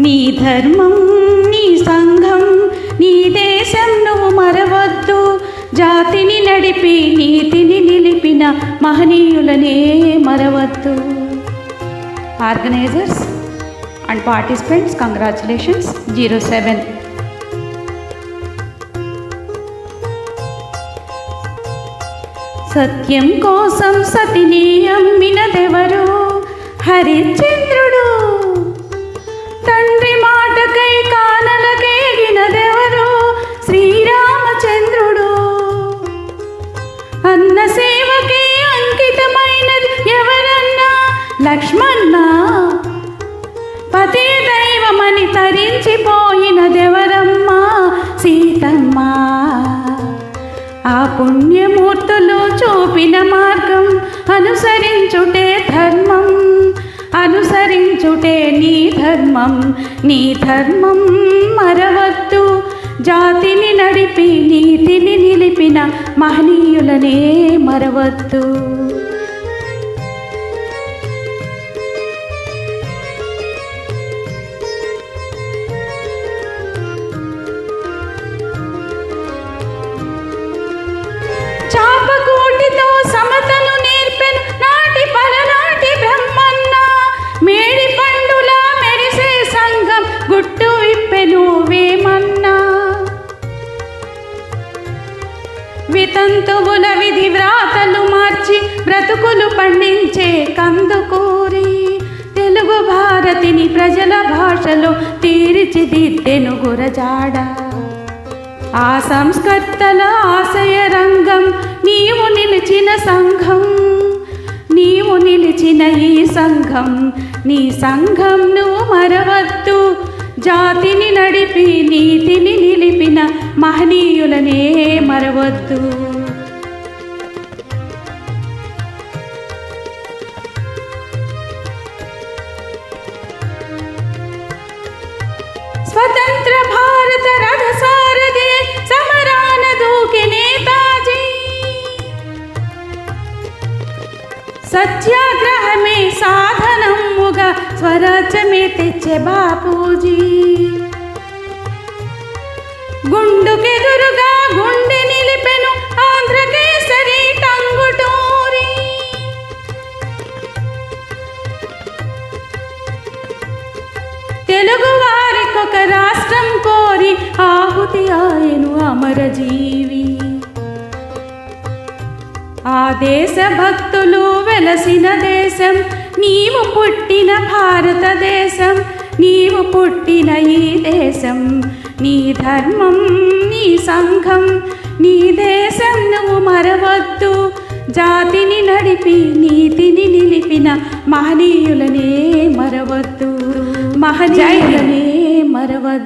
నీ ధర్మం నీ సంఘం నీ దేశం నువ్వు మరవద్దు. జాతిని నడిపి నీతిని నిలిపిన మహనీయులనే మరవద్దు. Organisers and participants, congratulations. 07. సత్యం కోసం సతిని అమ్మినదెవరు? హరిశ్చంద్రుడు. తండ్రి మాటకై కానలకేగినదెవరు? శ్రీరామచంద్రుడు. అన్న సేవకే అంకితమైనది ఎవరన్నా? లక్ష్మణ. పతి దైవమని తరించిపోయినదెవరమ్మా? సీతమ్మ. ఆ పుణ్యమూర్తులు చూపిన మార్గం అనుసరించుటే ధర్మం, అనుసరించుటే నీ ధర్మం. నీ ధర్మం మరవద్దు. జాతిని నడిపి నీతిని నిలిపిన మహనీయులనే మరవద్దు. చాపకూటితో సమతను నేర్పెను నాటి పలనాటి బ్రహ్మన్న. మేడి పండులా మెరిసే సంఘం గుట్టు విప్పెను వేమన్నా. వితంతువుల విధి వ్రాతలు మార్చి బ్రతుకులు పండించే కందుకూరి. తెలుగు భారతిని ప్రజల భాషలో తీర్చిదిద్దెను గురజాడ. ఆ సంస్కర్తల ఆశయ రంగం నీవు నిలిచిన సంఘం, నీవు నిలిచిన ఈ సంఘం. నీ సంఘం నువ్వు మరవద్దు. జాతిని నడిపి నీతిని నిలిపిన మహనీయులనే మరవద్దు. స్వతంత్ర భారత రథసారథి సమరాన దూకి నేతాజీ. సత్యాగ్రహమే సాధనముగా స్వరాజ్యమే తెచ్చే బాపూజీ. గుండుకెదురుగా గుండె నిలిపెను ఆంధ్రకేసరి టంగుటూరి. తెలుగు వారికొక రాష్ట్రం కోరి ఆహుతి ఆయను అమరజీవి. ఆ దేశ భక్తులు వెలసిన దేశం నీవు పుట్టిన భారతదేశం. నీవు పుట్టిన ఈ దేశం. నీ ధర్మం నీ సంఘం నీ దేశం నువ్వు మరవద్దు. జాతిని నడిపి నీతిని నిలిపిన మహనీయులనే మరవద్దు. మహనీయులనే మరవద్దు.